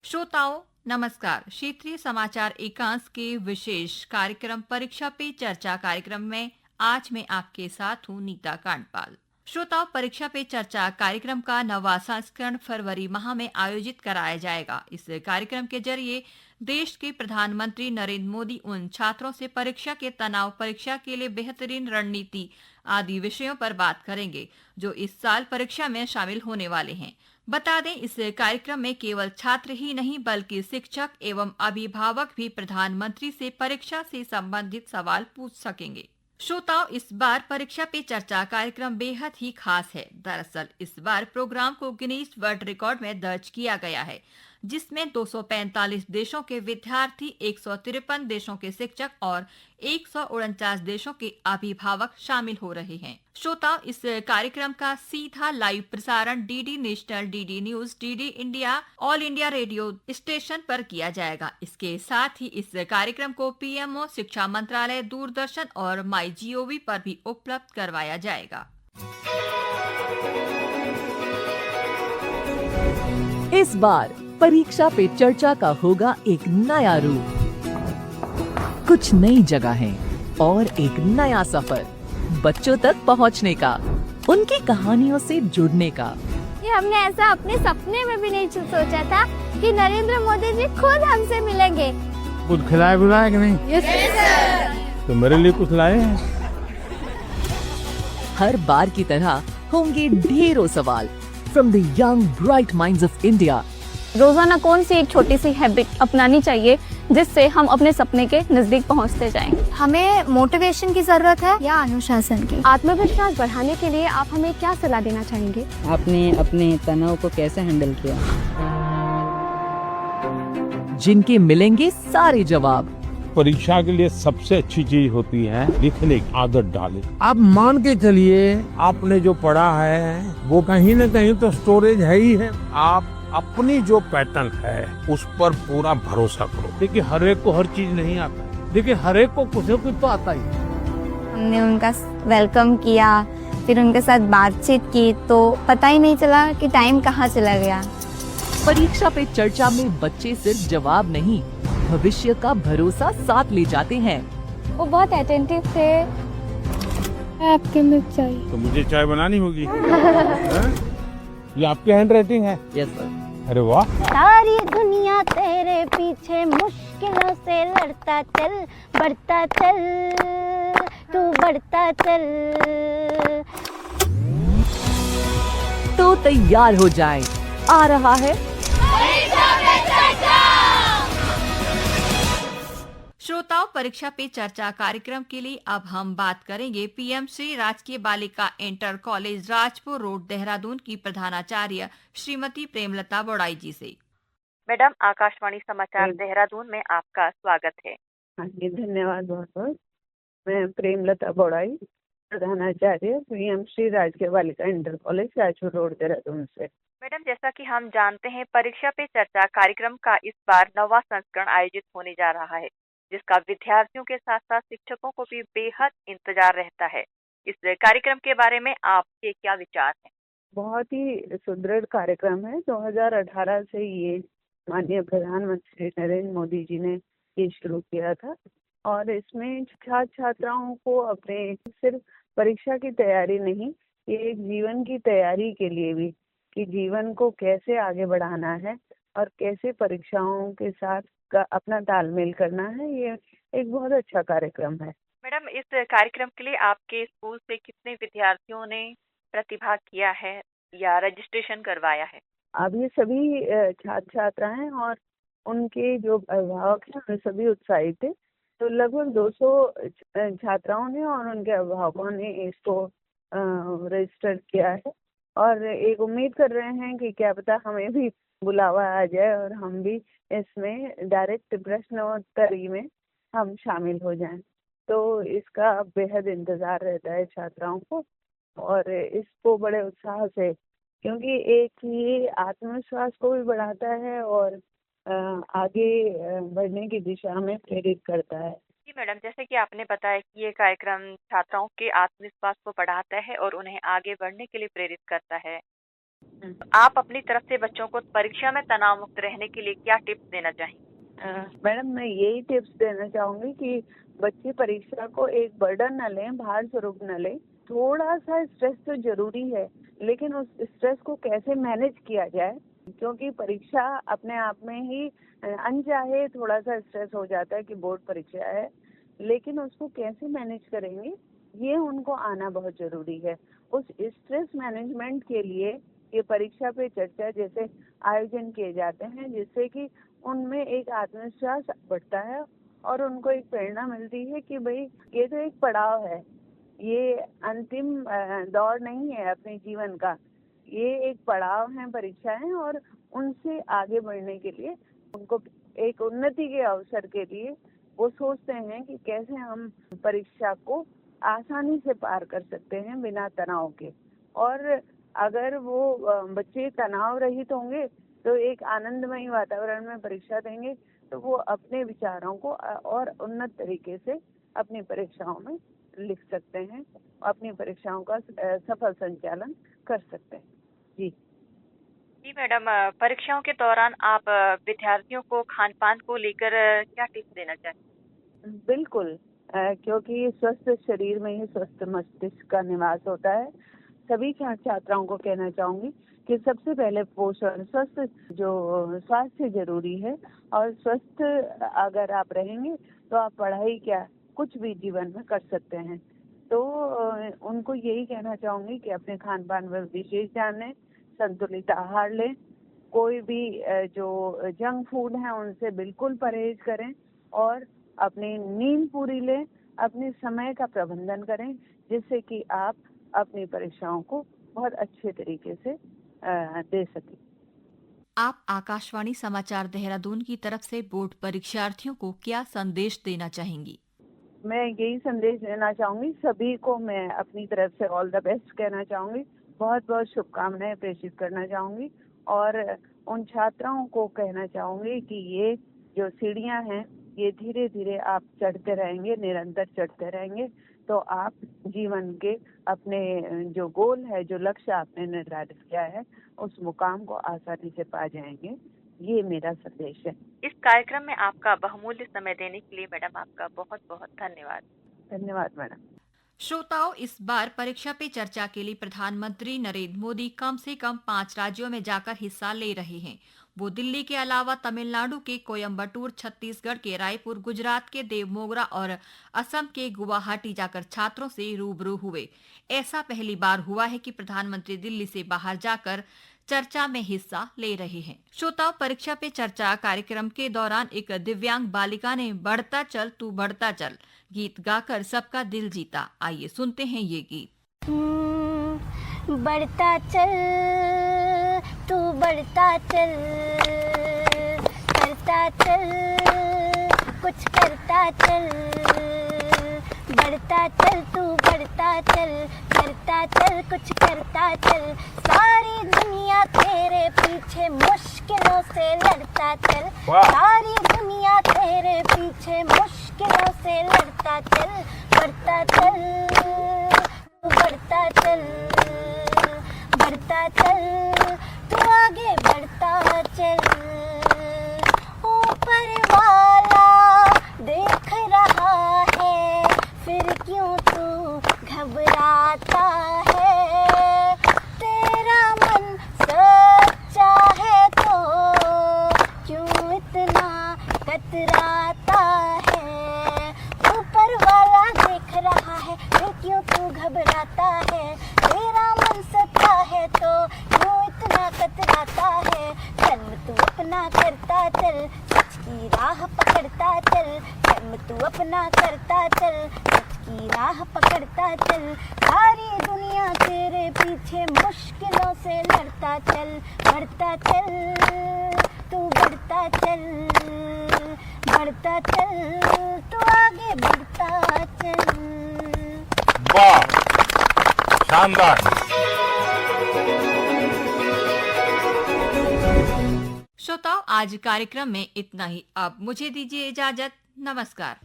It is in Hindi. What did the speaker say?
श्रोताओं नमस्कार। क्षेत्रीय समाचार एकांश के विशेष कार्यक्रम परीक्षा पे चर्चा कार्यक्रम में आज मैं आपके साथ हूँ नीता कांडपाल। श्रोताओं, परीक्षा पे चर्चा कार्यक्रम का नवा संस्करण फरवरी माह में आयोजित कराया जाएगा। इस कार्यक्रम के जरिए देश के प्रधानमंत्री नरेंद्र मोदी उन छात्रों से परीक्षा के तनाव, परीक्षा के लिए बेहतरीन रणनीति आदि विषयों पर बात करेंगे जो इस साल परीक्षा में शामिल होने वाले हैं। बता दें, इस कार्यक्रम में केवल छात्र ही नहीं बल्कि शिक्षक एवं अभिभावक भी प्रधानमंत्री से परीक्षा से संबंधित सवाल पूछ सकेंगे। श्रोताओं, इस बार परीक्षा पे चर्चा कार्यक्रम बेहद ही खास है। दरअसल इस बार प्रोग्राम को गिनीज वर्ल्ड रिकॉर्ड में दर्ज किया गया है, जिसमें 245 देशों के विद्यार्थी, 153 देशों के शिक्षक और 149 देशों के अभिभावक शामिल हो रहे हैं। श्रोताओं, इस कार्यक्रम का सीधा लाइव प्रसारण DD national, DD news, DD India, all India radio station पर किया जाएगा। इसके साथ ही इस कार्यक्रम को पीएमओ, शिक्षा मंत्रालय, दूरदर्शन और माई जीओवी पर भी उपलब्ध करवाया जाएगा। इस बार परीक्षा पे चर्चा का होगा एक नया रूप, कुछ नई जगहें और एक नया सफर बच्चों तक पहुंचने का, उनकी कहानियों से जुड़ने का। ये हमने ऐसा अपने सपने में भी नहीं सोचा था कि नरेंद्र मोदी जी खुद हमसे मिलेंगे। कुछ खिलाया बुलाया कि नहीं? Yes sir. तो मेरे लिए कुछ लाए हैं? हर बार की तरह होंगे ढेरों सवाल from the young bright minds of India. रोजाना कौन सी एक छोटी सी हैबिट अपनानी चाहिए जिससे हम अपने सपने के नजदीक पहुंचते जाएं? हमें मोटिवेशन की जरूरत है या अनुशासन की? आत्मविश्वास बढ़ाने के लिए आप हमें क्या सलाह देना चाहेंगे? आपने अपने तनाव को कैसे हैंडल किया? जिनके मिलेंगे सारे जवाब। परीक्षा के लिए सबसे अच्छी चीज होती है लिखने की आदत डाले। आप मान के चलिए आपने जो पढ़ा है वो कहीं न कहीं तो स्टोरेज है ही है। आप अपनी जो पैटर्न है उस पर पूरा भरोसा करो। देखिए हर एक को हर चीज नहीं आता, देखिए हर एक को कुछ न कुछ तो आता ही। हमने उनका वेलकम किया, फिर उनके साथ बातचीत की तो पता ही नहीं चला कि टाइम कहाँ चला गया। परीक्षा पे चर्चा में बच्चे सिर्फ जवाब नहीं, भविष्य का भरोसा साथ ले जाते हैं। वो बहुत अटेंटिव थे। आपके लिए चाहिए तो मुझे चाय बनानी होगी। हैं? ये आपकी हैंड राइटिंग है? Yes sir. अरे वाह। सारी दुनिया तेरे पीछे मुश्किलों से लड़ता चल, बढ़ता चल, तू बढ़ता चल। तो तैयार हो जाएं, आ रहा है श्रोताओं, परीक्षा पे चर्चा कार्यक्रम के लिए अब हम बात करेंगे पीएमसी राजकीय बालिका inter college Rajpur road Dehradun की प्रधानाचार्य श्रीमती प्रेमलता बौड़ाई जी से। मैडम, आकाशवाणी समाचार देहरादून में आपका स्वागत है। हाँ जी, धन्यवाद बहुत बहुत। मैं प्रेमलता बौड़ाई, प्रधानाचार्य पीएमसी राजकीय बालिका inter college Rajpur road Dehradun से। मैडम, जैसा कि हम जानते हैं परीक्षा पे चर्चा कार्यक्रम का इस बार नवा संस्करण आयोजित होने जा रहा है, जिसका विद्यार्थियों के साथ साथ शिक्षकों को भी बेहद इंतजार रहता है। इस कार्यक्रम के बारे में आपके क्या विचार हैं? बहुत ही सुदृढ़ कार्यक्रम है। 2018 से ये माननीय प्रधानमंत्री नरेंद्र मोदी जी ने ये शुरू किया था और इसमें छात्र छात्राओं को अपने सिर्फ परीक्षा की तैयारी नहीं, ये एक जीवन की तैयारी के लिए भी, कि जीवन को कैसे आगे बढ़ाना है और कैसे परीक्षाओं के साथ का अपना तालमेल करना है, ये एक बहुत अच्छा कार्यक्रम है। मैडम, इस कार्यक्रम के लिए आपके स्कूल से कितने विद्यार्थियों ने प्रतिभाग किया है या रजिस्ट्रेशन करवाया है? अब ये सभी छात्र छात्राएं और उनके जो अभिभावक हैं वे सभी उत्साहित थे। तो लगभग 200 छात्राओं ने और उनके अभिभावकों ने इसको रजिस्टर किया है और एक उम्मीद कर रहे हैं कि क्या पता हमें भी बुलावा आ जाए और हम भी इसमें डायरेक्ट प्रश्नोत्तरी में हम शामिल हो जाएं। तो इसका बेहद इंतजार रहता है छात्राओं को और इसको बड़े उत्साह से, क्योंकि एक ये आत्मविश्वास को भी बढ़ाता है और आगे बढ़ने की दिशा में प्रेरित करता है। जी मैडम, जैसे कि आपने बताया कि ये कार्यक्रम छात्राओं के आत्मविश्वास को बढ़ाता है और उन्हें आगे बढ़ने के लिए प्रेरित करता है, आप अपनी तरफ से बच्चों को परीक्षा में तनाव मुक्त रहने के लिए क्या टिप्स देना चाहेंगे? मैडम, मैं यही टिप्स देना चाहूंगी कि बच्चे परीक्षा को एक बर्डन न लें, भार स्वरूप न लें। थोड़ा सा स्ट्रेस तो जरूरी है, लेकिन उस स्ट्रेस को कैसे मैनेज किया जाए, क्योंकि परीक्षा अपने आप में ही अनचाहे थोड़ा सा स्ट्रेस हो जाता है कि बोर्ड परीक्षा है, लेकिन उसको कैसे मैनेज करेंगे ये उनको आना बहुत जरूरी है। उस स्ट्रेस मैनेजमेंट के लिए ये परीक्षा पे चर्चा जैसे आयोजन किए जाते हैं, जिससे कि उनमें एक आत्मविश्वास बढ़ता है और उनको एक प्रेरणा मिलती है कि भाई ये तो एक पड़ाव है, ये अंतिम दौर नहीं है अपने जीवन का, ये एक पड़ाव है परीक्षाएं, और उनसे आगे बढ़ने के लिए उनको एक उन्नति के अवसर के लिए वो सोचते हैं कि कैसे हम परीक्षा को आसानी से पार कर सकते हैं बिना तनाव के। और अगर वो बच्चे तनाव रहित होंगे तो एक आनंदमयी वातावरण में परीक्षा देंगे, तो वो अपने विचारों को और उन्नत तरीके से अपनी परीक्षाओं में लिख सकते हैं, अपनी परीक्षाओं का सफल संचालन कर सकते हैं। जी मैडम, परीक्षाओं के दौरान आप विद्यार्थियों को खान पान को लेकर क्या टिप्स देना चाहेंगे? बिल्कुल, क्योंकि स्वस्थ शरीर में ही स्वस्थ मस्तिष्क का निवास होता है। सभी छात्राओं को कहना चाहूंगी कि सबसे पहले पोषण, स्वास्थ्य जरूरी है, और स्वस्थ अगर आप रहेंगे तो आप पढ़ाई क्या कुछ भी जीवन में कर सकते हैं। तो उनको यही कहना चाहूंगी कि अपने खान पान पर विशेष ध्यान दें, संतुलित आहार लें, कोई भी जो जंक फूड है उनसे बिल्कुल परहेज करें, और अपनी नींद पूरी लें, अपने समय का प्रबंधन करें, जिससे कि आप अपनी परीक्षाओं को बहुत अच्छे तरीके से दे सकें। आप आकाशवाणी समाचार देहरादून की तरफ से बोर्ड परीक्षार्थियों को क्या संदेश देना चाहेंगी? मैं यही संदेश देना चाहूंगी, सभी को मैं अपनी तरफ से ऑल द बेस्ट कहना चाहूंगी, बहुत बहुत शुभकामनाएं प्रेषित करना चाहूंगी, और उन छात्राओं को कहना चाहूंगी कि ये जो सीढ़ियां हैं ये धीरे धीरे आप चढ़ते रहेंगे, निरंतर चढ़ते रहेंगे, तो आप जीवन के अपने जो गोल है, जो लक्ष्य आपने निर्धारित किया है, उस मुकाम को आसानी से पा जाएंगे। ये मेरा संदेश है। इस कार्यक्रम में आपका बहुमूल्य समय देने के लिए मैडम आपका बहुत बहुत धन्यवाद। धन्यवाद मैडम। श्रोताओं, इस बार परीक्षा पे चर्चा के लिए प्रधानमंत्री नरेंद्र मोदी कम से कम 5 राज्यों में जाकर हिस्सा ले रहे हैं। वो दिल्ली के अलावा तमिलनाडु के कोयम्बटूर, छत्तीसगढ़ के रायपुर, गुजरात के देवमोगरा और असम के गुवाहाटी जाकर छात्रों से रूबरू हुए। ऐसा पहली बार हुआ है कि प्रधानमंत्री दिल्ली से बाहर जाकर चर्चा में हिस्सा ले रहे हैं। श्रोताओं, परीक्षा पे चर्चा कार्यक्रम के दौरान एक दिव्यांग बालिका ने बढ़ता चल तू बढ़ता चल गीत गाकर सबका दिल जीता। आइए सुनते हैं ये गीत। बढ़ता चल तू बढ़ता चल, करता चल कुछ करता चल, बढ़ता चल तू बढ़ता चल, करता चल कुछ करता चल, सारी दुनिया तेरे पीछे मुश्किलों से लड़ता चल, सारी दुनिया तेरे पीछे मुश्किलों से लड़ता चल, बढ़ता चल तू बढ़ता चल, बढ़ता चल तू आगे बढ़ता चल, ऊपर वाला देख रहा है फिर क्यों तू घबराता है, तेरा मन सच्चा है तो क्यों इतना कतराता है, ऊपर वाला देख रहा है फिर क्यों तू घबराता है, तेरा मन सच्चा है तो क्यों इतना कतराता है, कर्म तू अपना करता चल, सच की राह पकड़ता चल, कर्म तू अपना करता चल, सच की राह पकड़ता चल, सारी दुनिया तेरे पीछे मुश्किलों से लड़ता चल, बढ़ता चल तू बढ़ता चल, बढ़ता चल तू आगे बढ़ता चल। वाह, शानदार। श्रोताओं, आज कार्यक्रम में इतना ही। अब मुझे दीजिए इजाजत। नमस्कार।